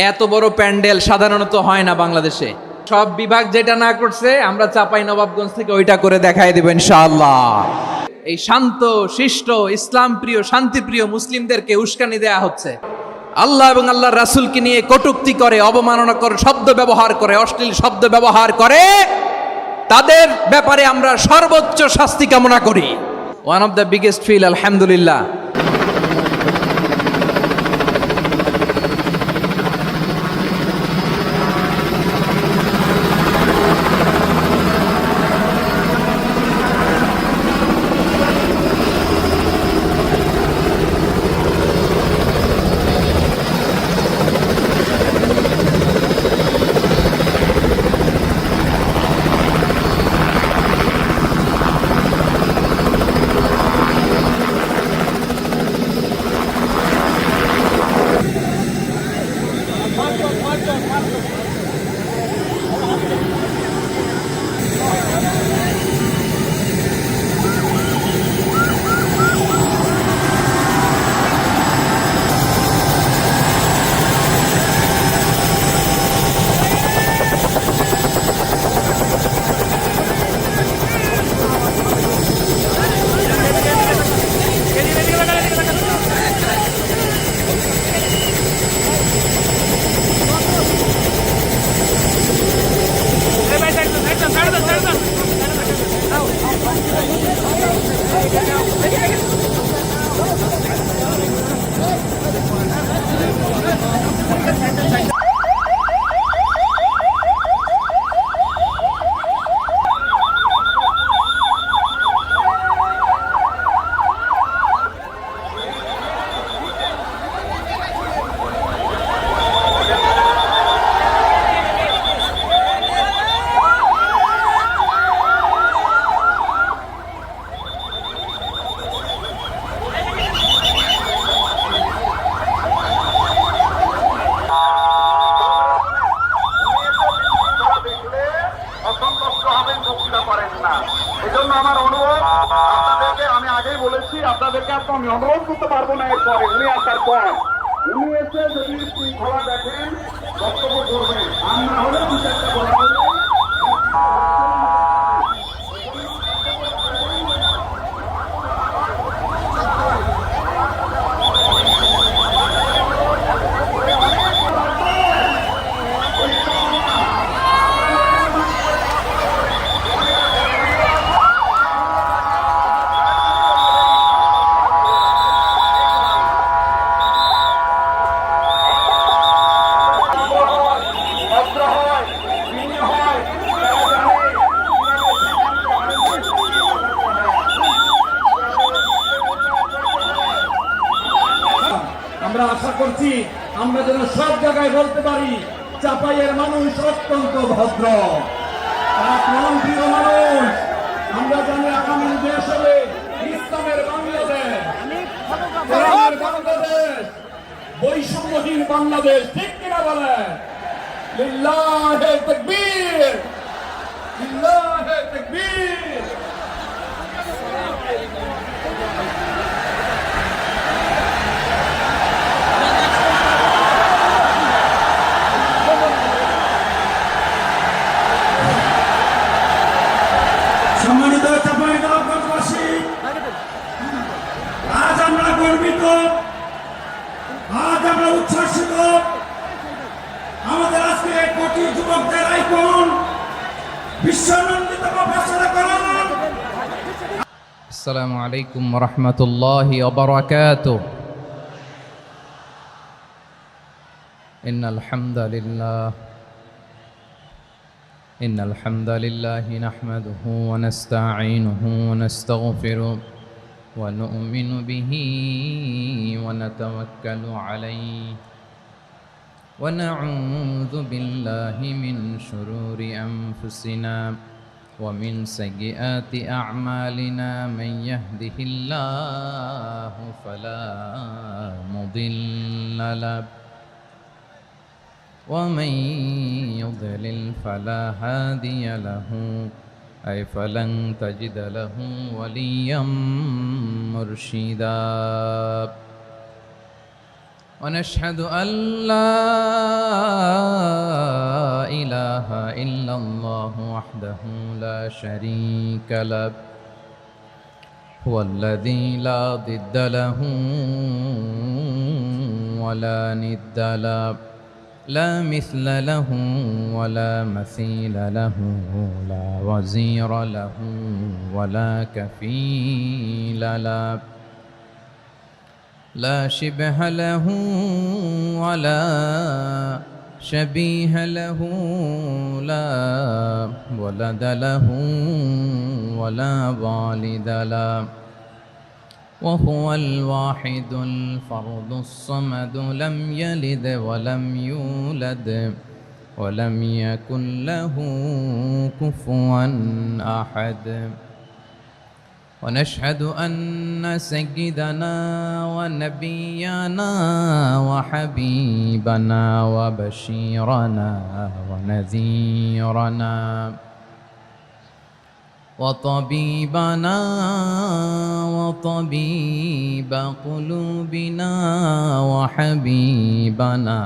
এত বড় প্যান্ডেল সাধারণত হয় না বাংলাদেশে। সব বিভাগ যেটা না করছে আমরা চাপাই নবাবগঞ্জ থেকে ওইটা করে দেখাই দেব ইনশাআল্লাহ। এই শান্ত শিষ্ট ইসলাম প্রিয় শান্তিপ্রিয় মুসলিমদেরকে উস্কানি দেয়া হচ্ছে, আল্লাহ এবং আল্লাহর রাসূলকে নিয়ে কটূক্তি করে, অবমাননা করে, শব্দ ব্যবহার করে, অশ্লীল শব্দ ব্যবহার করে, তাদের ব্যাপারে আমরা সর্বোচ্চ শাস্তি কামনা করি। One of the biggest feel আলহামদুলিল্লাহ। এজন্য আমার অনুরোধ আপনাদেরকে, আমি আগেই বলেছি আপনাদেরকে আমি অনুরোধ করতে পারবো না। এরপরে উনি আসার পর উনি এসে যদি শৃঙ্খলা দেখেন বক্তব্য করবেন, আমরা হলে দু চারটা বলা হলে আমরা আশা করছি আমরা যেন সব জায়গায় বলতে পারি চাপাইয়ের মানুষ অত্যন্ত ভদ্র, প্রিয় মানুষ। আমরা জানি আগামী দেশ হবে ইসলামের বাংলাদেশ, কোরআনের বাংলাদেশ, বৈষম্যহীন বাংলাদেশ। ঠিক কিনা বলে? লিল্লাহে তাকবীর, লিল্লাহে তাকবীর। সম্মানিত চাঁপাইনবাবগঞ্জবাসী, আজ আমরা গর্বিত, আজ আমরা উচ্ছ্বসিত। আমাদের আজকে কোটি যুবকদের আইকন বিশ্বনন্দিত প্রফেসর করণ। আসসালামু আলাইকুম ওয়া রাহমাতুল্লাহি ওয়া বারাকাতুহু। ইন্নাল হামদালিল্লাহ إن الحمد لله نحمده ونستعينه ونستغفره ونؤمن به ونتوكل عليه ونعوذ بالله من شرور أنفسنا ومن سيئات أعمالنا من يهده الله فلا مضل له ومن يضلل فلا هادي له أي فلن تجد له وليا مرشدا ونشهد أن لا وحده لا شريك له هو الذي لا ضد له ولا ند له لا مثل له ولا مثيل له لا وزير له ولا كفيل له لا شبه له ولا شبيه له لا ولد له ولا والد له وهو الواحد الفرد الصمد لم يلد ولم يولد ولم يكن له كفوا أحد ونشهد أن سيدنا ونبينا وحبيبنا وبشيرنا ونذيرنا وطبيبنا وطبيب قلوبنا وحبيبنا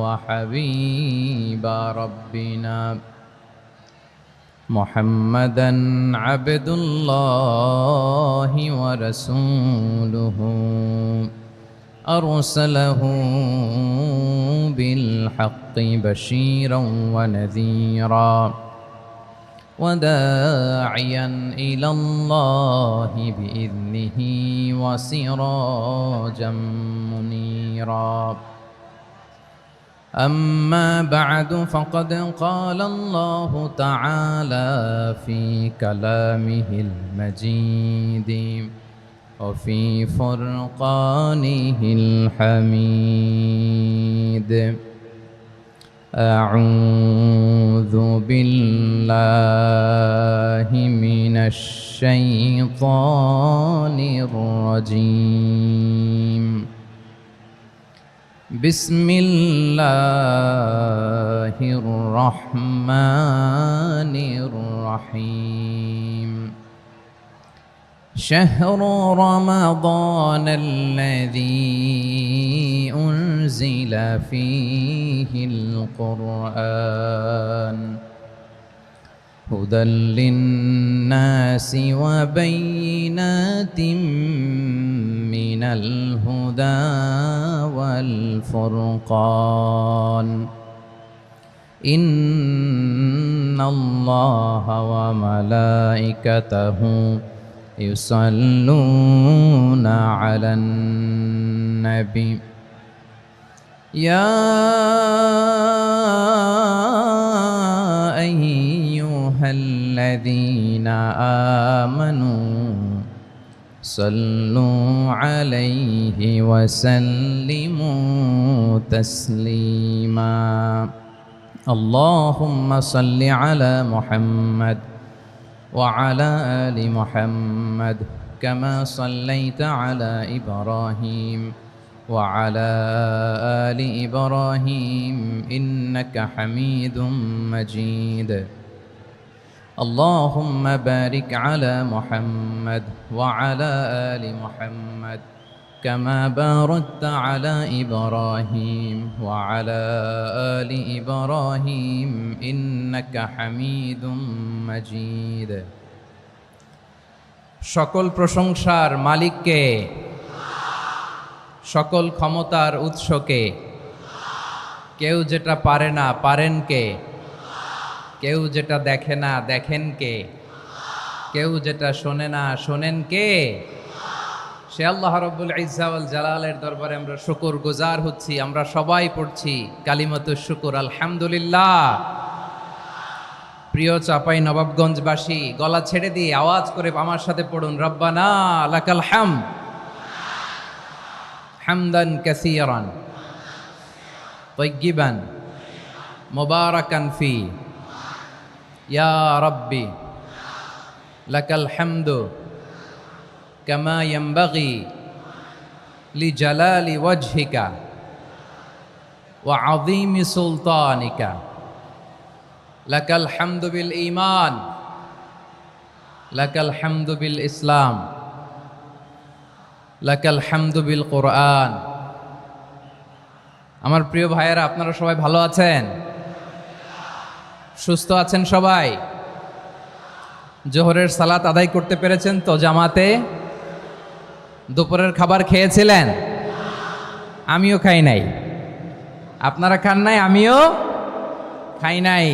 وحبيب ربنا محمدا عبد الله ورسوله أرسله بالحق بشيرا ونذيرا وداعيا إلى الله بإذنه وسراجا منيرا أما بعد فقد قال الله تعالى في كلامه المجيد وفي فرقانه الحميد أعوذ بالله من الشيطان الرجيم بسم الله الرحمن الرحيم شهر رمضان الذي أنزل فيه القرآن هدى للناس وبينات من الهدى والفرقان إن الله وملائكته يصلون على النبي يا أيها الذين آمنوا صلوا عليه وسلموا تسليما اللهم صل على محمد وعلى آل محمد كما صليت على إبراهيم وعلى آل إبراهيم إنك حميد مجيد اللهم بارك على محمد وعلى آل محمد كما باركت على إبراهيم وعلى آل إبراهيم إنك حميد مجيد সকল প্রশংসার মালিককে সকল ক্ষমতার উৎসকে কেউ যেটা পারে না পারেন কে কেউ যেটা দেখে না দেখেন কে কেউ যেটা শোনে না শোনেন কে সে আল্লাহ রাব্বুল ইজ্জা ওয়াল জালালের দরবারে আমরা শুকরগুজার হচ্ছি আমরা সবাই পড়ছি কালিমাতুশ শুকর আলহামদুলিল্লাহ প্রিয় চাপাই নবাবগঞ্জবাসী গলা ছেড়ে দিয়ে আওয়াজ করে আমার সাথে পড়ুন রব্বানা লাকাল হামদ হামদান কাসীরান তাইয়্যিবান মুবারাকান ফি ইয়া রাব্বি লাকাল হামদু কামা ইয়ানবাগি লিজালালি ওয়াজহিকা ওয়া আযীমি সুলতানিকা লাকাল হামদু বিল ঈমান লাকাল হামদু বিল ইসলাম লাকাল হামদু বিল কোরআন। আমার প্রিয় ভাইয়েরা, আপনারা সবাই ভালো আছেন? সুস্থ আছেন সবাই? জোহরের সালাত আদায় করতে পেরেছেন তো জামাতে? দুপুরের খাবার খেয়েছিলেন? আমিও খাই নাই। আপনারা খান নাই, আমিও খাই নাই।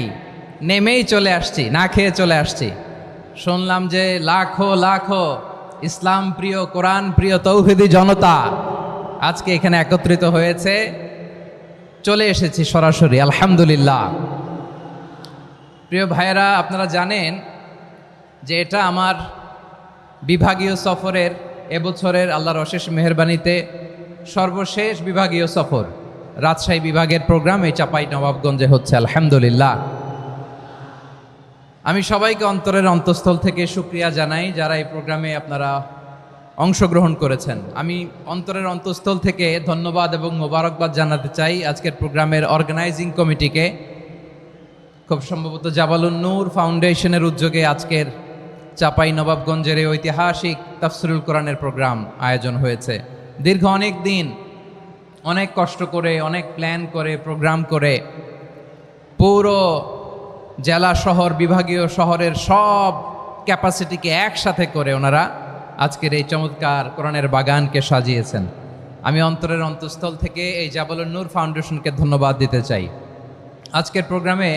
নেমেই চলে আসছি, না খেয়ে চলে আসছি। শুনলাম যে লাখো লাখো ইসলাম প্রিয়, কোরআন প্রিয় তৌহিদি জনতা আজকে এখানে একত্রিত হয়েছে। চলে এসেছি সরাসরি, আলহামদুলিল্লাহ। প্রিয় ভাইয়েরা, আপনারা জানেন যে এটা আমার বিভাগীয় সফরের এবছরের আল্লাহর অশেষ মেহেরবানিতে সর্বশেষ বিভাগীয় সফর। রাজশাহী বিভাগের প্রোগ্রাম এই চাপাই নবাবগঞ্জে হচ্ছে, আলহামদুলিল্লাহ। আমি সবাইকে অন্তরের অন্তঃস্থল থেকে শুকরিয়া জানাই যারা এই প্রোগ্রামে আপনারা অংশগ্রহণ করেছেন। আমি অন্তরের অন্তঃস্থল থেকে ধন্যবাদ এবং মোবারকবাদ জানাতে চাই আজকের প্রোগ্রামের অর্গানাইজিং কমিটিকে। খুব সম্ভবত জাবালুন নূর ফাউন্ডেশনের উদ্যোগে আজকের চাপাই নবাবগঞ্জের এই ঐতিহাসিক তাফসিরুল কোরআনের প্রোগ্রাম আয়োজন হয়েছে। দীর্ঘ অনেক দিন, অনেক কষ্ট করে, অনেক প্ল্যান করে, প্রোগ্রাম করে পুরো জেলা শহর, বিভাগীয় শহরের সব ক্যাপাসিটিকে একসাথে করে ওনারা আজকের এই চমৎকার কোরআনের বাগানকে সাজিয়েছেন। আমি অন্তরের অন্তঃস্থল থেকে এই জাবালুন নূর ফাউন্ডেশনকে ধন্যবাদ দিতে চাই। আজকের প্রোগ্রামে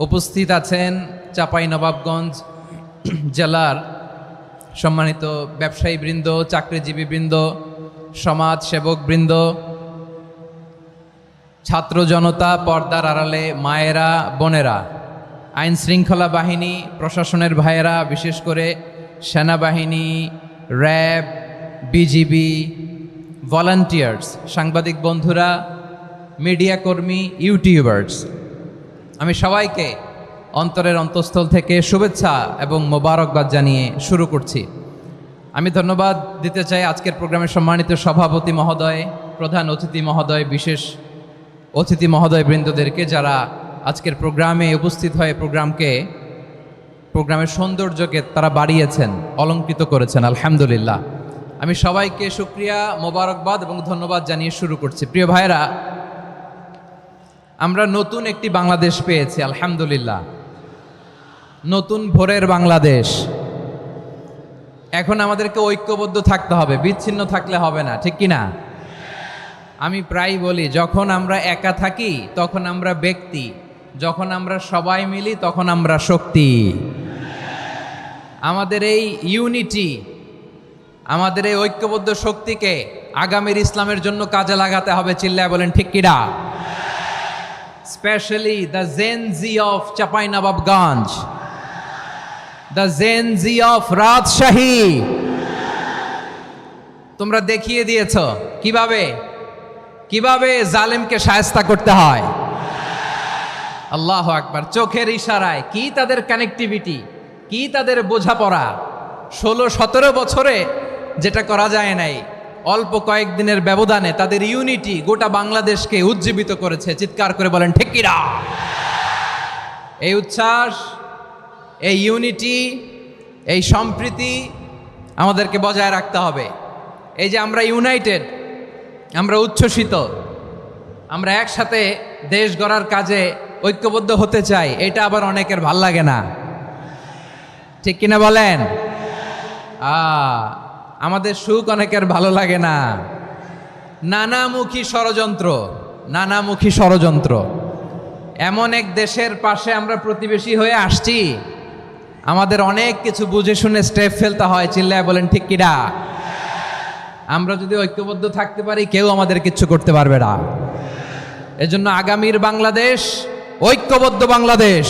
উপস্থিত আছেন চাপাই নবাবগঞ্জ জেলার সম্মানিত ব্যবসায়ী বৃন্দ, চাকরিজীবী বৃন্দ, সমাজ সেবক বৃন্দ, ছাত্র জনতা, পর্দার আড়ালে মায়েরা, বোনেরা, আইন শৃঙ্খলা বাহিনী, প্রশাসনের ভাইয়েরা, বিশেষ করে সেনাবাহিনী, র্যাব, বিজিবি, ভলান্টিয়ার্স, সাংবাদিক বন্ধুরা, মিডিয়া কর্মী, ইউটিউবার্স, আমি সবাইকে অন্তরের অন্তঃস্থল থেকে শুভেচ্ছা এবং মোবারকবাদ জানিয়ে শুরু করছি। আমি ধন্যবাদ দিতে চাই আজকের প্রোগ্রামের সম্মানিত সভাপতি মহোদয়, প্রধান অতিথি মহোদয়, বিশেষ অতিথি মহোদয় বৃন্দদেরকে যারা আজকের প্রোগ্রামে উপস্থিত হয়ে প্রোগ্রামের সৌন্দর্যকে তারা বাড়িয়েছেন, অলঙ্কৃত করেছেন, আলহামদুলিল্লাহ। আমি সবাইকে শুকরিয়া, মোবারকবাদ এবং ধন্যবাদ জানিয়ে শুরু করছি। প্রিয় ভাইয়েরা, আমরা নতুন একটি বাংলাদেশ পেয়েছি, আলহামদুলিল্লাহ। নতুন ভোরের বাংলাদেশ। এখন আমাদেরকে ঐক্যবদ্ধ থাকতে হবে, বিচ্ছিন্ন থাকলে হবে না, ঠিক কি না? আমি প্রায় বলি, যখন আমরা একা থাকি তখন আমরা ব্যক্তি, যখন আমরা সবাই মিলি তখন আমরা শক্তি। আমাদের এই ইউনিটি, আমাদের এই ঐক্যবদ্ধ শক্তিকে আগামীর ইসলামের জন্য কাজে লাগাতে হবে। চিল্লায় বলেন ঠিক কিনা? Specially the Gen Z of Chapainawabganj, the Gen Z of Rajshahi. তোমরা দেখিয়ে দিয়েছ কিভাবে জালেমকে শায়েস্তা করতে হয়। আল্লাহু আকবার। চোখের ইশারায় কি তাদের কানেক্টিভিটি, কি তাদের বোঝাপড়া। 16-17 বছরে যেটা করা যায় নাই, অল্প কয়েকদিনের ব্যবধানে তাদের ইউনিটি গোটা বাংলাদেশকে উজ্জীবিত করেছে। চিৎকার করে বলেন ঠিক কিনা? এই উচ্ছ্বাস, এই ইউনিটি, এই সম্প্রীতি আমাদেরকে বজায় রাখতে হবে। এই যে আমরা ইউনাইটেড, আমরা উচ্ছ্বসিত, আমরা একসাথে দেশ গড়ার কাজে ঐক্যবদ্ধ হতে চাই, এটা আবার অনেকের ভাল লাগে না, ঠিক কিনা বলেন? আমাদের সুখ অনেকের ভালো লাগে না। নানামুখী ষড়যন্ত্র। এমন এক দেশের পাশে আমরা প্রতিবেশী হয়ে আসছি, আমাদের অনেক কিছু বুঝে শুনে স্টেপ ফেলতে হয়। চিল্লায় বলেন ঠিক কিনা? আমরা যদি ঐক্যবদ্ধ থাকতে পারি, কেউ আমাদের কিচ্ছু করতে পারবে না। এজন্য আগামীর বাংলাদেশ ঐক্যবদ্ধ বাংলাদেশ।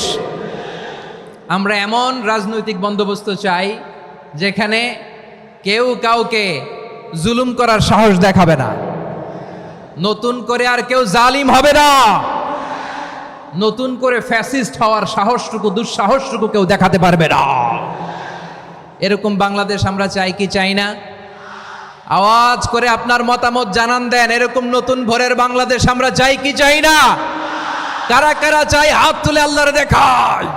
আমরা এমন রাজনৈতিক বন্দোবস্ত চাই যেখানে কেউ কাউকে জুলুম করার সাহস দেখাবে না। নতুন করে আর কেউ জালিম হবে না। নতুন করে ফ্যাসিস্ট হওয়ার সাহসটুকু, দুঃসাহসটুকু কেউ দেখাতে পারবে না। এরকম বাংলাদেশ আমরা চাই কি চাই না? আওয়াজ করে আপনার মতামত জানান দেন। এরকম নতুন ভোরের বাংলাদেশ আমরা চাই কি চাই না? কারা কারা চাই হাত তুলে আল্লাহর দেখায়।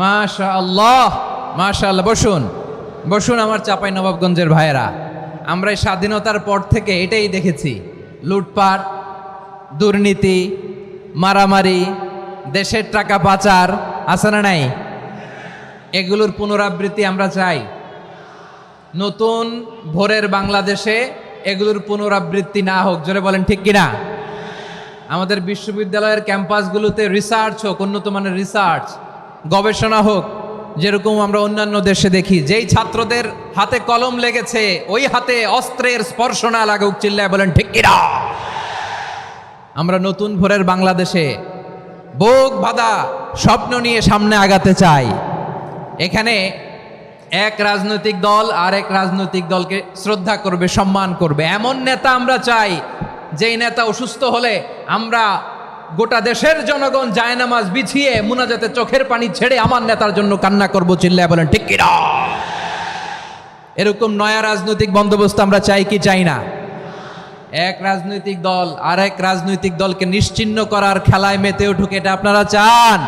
মাশাআল্লাহ, মাশাআল্লাহ। বসুন বসুন আমার চাঁপাই নবাবগঞ্জের ভাইয়েরা। আমরা এই স্বাধীনতার পর থেকে এটাই দেখেছি, লুটপাট, দুর্নীতি, মারামারি, দেশের টাকা পাচার, আছে না নাই? এগুলোর পুনরাবৃত্তি আমরা চাই। নতুন ভোরের বাংলাদেশে এগুলোর পুনরাবৃত্তি না হোক, জোরে বলেন ঠিক কিনা? আমাদের বিশ্ববিদ্যালয়ের ক্যাম্পাসগুলোতে রিসার্চ হোক, উন্নত মানের রিসার্চ, গবেষণা হোক, যেরকম আমরা অন্যান্য দেশে দেখি। যেই ছাত্রদের হাতে কলম লেগেছে ওই হাতে অস্ত্রের স্পর্শ না লাগুক, চিল্লায় বলেন ঠিক কিনা? আমরা নতুন ভোরের বাংলাদেশে বুক বাঁধা স্বপ্ন নিয়ে সামনে আগাতে চাই। এখানে এক রাজনৈতিক দল আর এক রাজনৈতিক দলকে শ্রদ্ধা করবে, সম্মান করবে, এমন নেতা আমরা চাই যেই নেতা অসুস্থ হলে আমরা গোটা দেশের জনগণ জায়নামাজ বিছিয়ে মুনাজাতে চোখের পানি ছেড়ে আমার নেতার জন্য কান্না করব, চিল্লায় বলেন ঠিক কিনা? এরকম নয়া রাজনৈতিক বন্দোবস্ত আমরা চাই কি চাই না? এক রাজনৈতিক দল আর এক রাজনৈতিক দলকে নিশ্চিহ্ন করার খেলায় মেতে উঠুক, এটা আপনারা চান?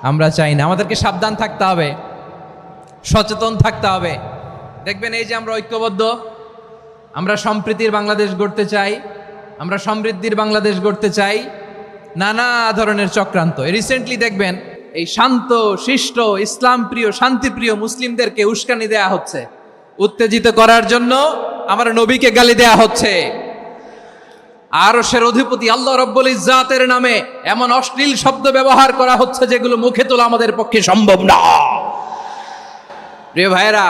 আমরা চাই না। আমাদেরকে সাবধান থাকতে হবে, সচেতন থাকতে হবে। দেখবেন এই যে আমরা ঐক্যবদ্ধ, আমরা সম্প্রীতির বাংলাদেশ গড়তে চাই, আমরা সমৃদ্ধির বাংলাদেশ গড়তে চাই, নানা ধরনের চক্রান্ত। রিসেন্টলি দেখবেন এই শান্ত শিষ্ট ইসলাম প্রিয় শান্তিপ্রিয় মুসলিমদেরকে উস্কানি দেয়া হচ্ছে, উত্তেজিত করার জন্য আমার নবীকে গালি দেয়া হচ্ছে। আরশের অধিপতি আল্লাহ রব্বুল ইজ্জাতের নামে এমন অশ্লীল শব্দ ব্যবহার করা হচ্ছে যেগুলো মুখে তোলা আমাদের পক্ষে সম্ভব না। প্রিয় ভাইয়েরা,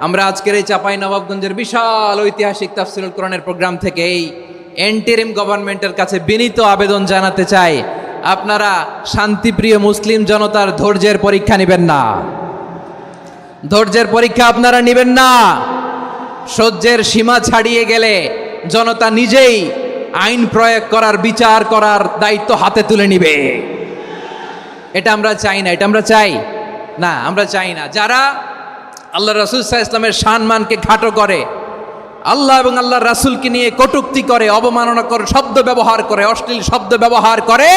আমরা আজকের এই চাঁপাই নবাবগঞ্জের বিশাল ঐতিহাসিক তাফসীরুল কোরআনের প্রোগ্রাম থেকে এই এন্টিরিম গভর্নমেন্টের কাছে বিনীত আবেদন জানাতে চাই, আপনারা শান্তিপ্রিয় মুসলিম জনতার ধৈর্যের পরীক্ষা নেবেন না। ধৈর্যের পরীক্ষা আপনারা নেবেন না। সহ্যের সীমা ছাড়িয়ে গেলে জনতা নিজেই আইন প্রয়োগ করার, বিচার করার দায়িত্ব হাতে তুলে নিবে। এটা আমরা চাই না, এটা আমরা চাই না, আমরা চাই না। যারা আল্লাহ রাসূল সাল্লাল্লাহু আলাইহি ওয়াসাল্লামের সম্মানকে খাটো করে, আল্লাহ এবং আল্লাহর রাসূলকে নিয়ে কটূক্তি করে, অবমাননাকর শব্দ ব্যবহার করে, অশ্লীল শব্দ ব্যবহার করে,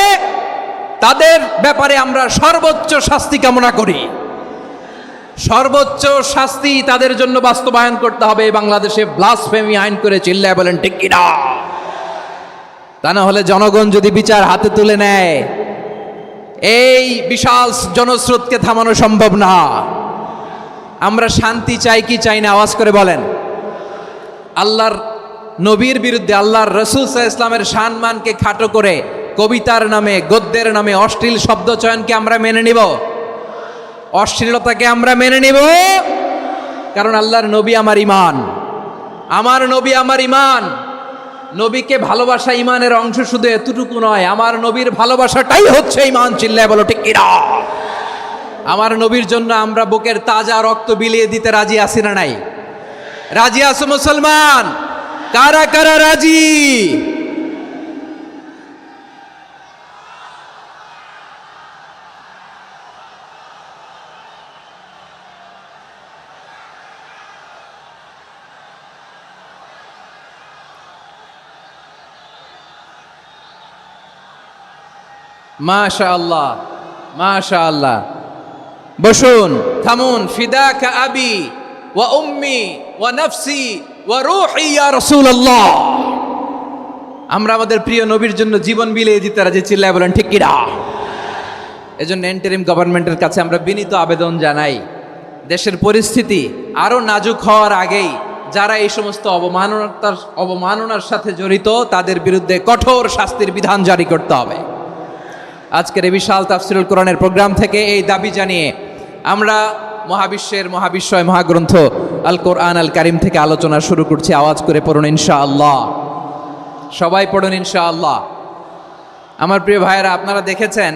তাদের ব্যাপারে আমরা সর্বোচ্চ শাস্তি কামনা করি। সর্বোচ্চ শাস্তি তাদের জন্য বাস্তবায়ন করতে হবে। বাংলাদেশে ব্লাসফেমি আইন করে, চিল্লায় বলেন ঠিক কিনা? তা না হলে জনগণ যদি বিচার হাতে তুলে নেয়, এই বিশাল জনস্রোতকে থামানো সম্ভব না। আমরা শান্তি চাই কি চাই না? আওয়াজ করে বলেন। আল্লাহর নবীর বিরুদ্ধে, আল্লাহর রাসূল সাল্লাল্লাহু আলাইহি ওয়াসাল্লামের সম্মানকে খাটো করে কবিতার নামে, গদ্যের নামে অশ্লীল শব্দ চয়নকে আমরা মেনে নিব? অশ্লীলতাকে আমরা মেনে নিব? কারণ আল্লাহর নবী আমার ঈমান, আমার নবী আমার ঈমান। নবীকে ভালোবাসা ঈমানের অংশ শুধু এতটুকু নয়, আমার নবীর ভালোবাসাটাই হচ্ছে ঈমান, চিল্লায় বলো ঠিক কিনা? আমার নবীর জন্য আমরা বুকের তাজা রক্ত বিলিয়ে দিতে রাজি আছি না নাই? রাজি আছো মুসলমান? কারা কারা রাজি? মাশাআল্লাহ, মাশাআল্লাহ। বসুন, থামুন। ফিদাকা আবি ওয়া উম্মি ওয়া নাফসি ওয়া রূহি ইয়া রাসূলুল্লাহ। আমরা আমাদের প্রিয় নবীর জন্য জীবন বিলিয়ে দিতে রাজি, চিল্লায় বলেন ঠিক কিনা? এজন্য ইন্টারিম গভর্নমেন্টের কাছে আমরা বিনীত আবেদন জানাই, দেশের পরিস্থিতি আরো নাজুক হওয়ার আগেই যারা এই সমস্ত অবমাননার সাথে জড়িত তাদের বিরুদ্ধে কঠোর শাস্তির বিধান জারি করতে হবে। আজকের এই বিশাল তাফসীরুল কোরআনের প্রোগ্রাম থেকে এই দাবি জানিয়ে আমরা মহাবিশ্বের মহাবিশ্বয় মহাগ্রন্থ আল কোরআন আল কারিম থেকে আলোচনা শুরু করছি। আওয়াজ করে পড়ুন ইনশাআল্লাহ। সবাই পড়ুন ইনশাআল্লাহ। আমার প্রিয় ভাইয়েরা, আপনারা দেখেছেন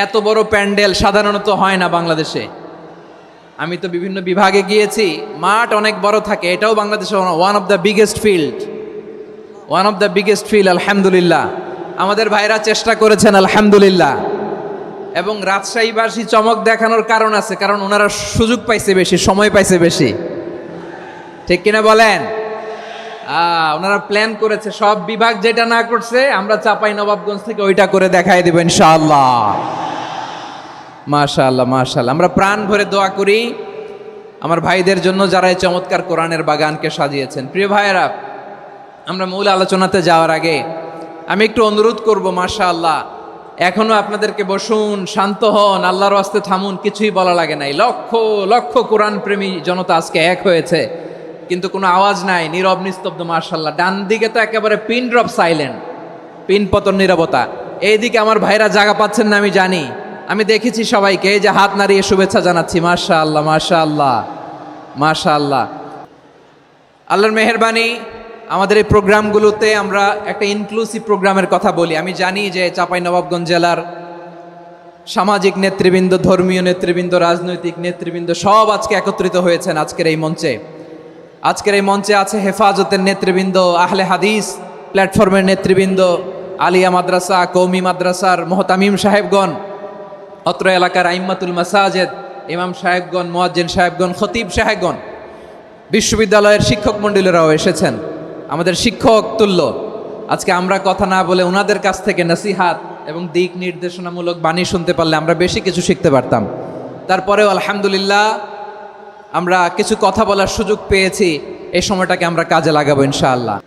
এত বড় প্যান্ডেল সাধারণত হয় না বাংলাদেশে। আমি তো বিভিন্ন বিভাগে গিয়েছি, মাঠ অনেক বড় থাকে। এটাও বাংলাদেশে one of the biggest field, আলহামদুলিল্লাহ। আমাদের ভাইরা চেষ্টা করেছেন, আলহামদুলিল্লাহ। এবং রাজশাহীবাসী চমক দেখানোর কারণ আছে, কারণ ওনারা সুযোগ পাইছে বেশি, সময় পাইছে বেশি, ঠিক কিনা বলেন? ওনারা প্ল্যান করেছে, সব বিভাগ যেটা না করছে আমরা চাঁপাই নবাবগঞ্জ থেকে ওইটা করে দেখাই দেব ইনশাআল্লাহ। মাশাআল্লাহ মাশাআল্লাহ। আমরা প্রাণ ভরে দোয়া করি আমার ভাইদের জন্য যারা এই চমৎকার কোরআনের বাগানকে সাজিয়েছেন। প্রিয় ভাইয়েরা, আমরা মূল আলোচনাতে যাওয়ার আগে আমি একটু অনুরোধ করব, মাশাআল্লাহ এখনো আপনাদেরকে বসুন, শান্ত হন, আল্লাহর ওয়াস্তে থামুন, কিছুই বলা লাগে নাই। লক্ষ লক্ষ কোরআন প্রেমী জনতা আজকে এক হয়েছে, কিন্তু কোনো আওয়াজ নাই, নীরব নিস্তব্ধ। মাশাআল্লাহ, ডান দিকে তো একেবারে পিন ড্রপ সাইলেন্ট, পিন পতন নীরবতা। এইদিকে আমার ভাইরা জায়গা পাচ্ছেন না আমি জানি, আমি দেখেছি সবাইকে, এই যে হাত নাড়িয়ে শুভেচ্ছা জানাচ্ছি। মাশাআল্লাহ মাশাআল্লাহ মাশাআল্লাহ। আল্লাহর মেহেরবানি, আমাদের এই প্রোগ্রামগুলোতে আমরা একটা ইনক্লুসিভ প্রোগ্রামের কথা বলি। আমি জানি যে চাঁপাইনবাবগঞ্জ জেলার সামাজিক নেতৃবৃন্দ, ধর্মীয় নেতৃবৃন্দ, রাজনৈতিক নেতৃবৃন্দ সব আজকে একত্রিত হয়েছেন আজকের এই মঞ্চে। আজকের এই মঞ্চে আছে হেফাজতের নেতৃবৃন্দ, আহলে হাদিস প্ল্যাটফর্মের নেতৃবৃন্দ, আলিয়া মাদ্রাসা, কৌমি মাদ্রাসার মোহতামিম সাহেবগণ, অত্র এলাকার আইম্মাতুল মাসাজেদ, ইমাম সাহেবগণ, মুয়াজ্জিন সাহেবগণ, খতিব সাহেবগণ, বিশ্ববিদ্যালয়ের শিক্ষক মণ্ডলীরাও এসেছেন, আমাদের শিক্ষক তুল্য। আজকে আমরা কথা না বলে ওনাদের কাছ থেকে নসিহাত এবং দিক নির্দেশনামূলক বাণী শুনতে পারলে আমরা বেশি কিছু শিখতে পারতাম। তারপরেও আলহামদুলিল্লাহ আমরা কিছু কথা বলার সুযোগ পেয়েছি, এই সময়টাকে আমরা কাজে লাগাবো ইনশাআল্লাহ।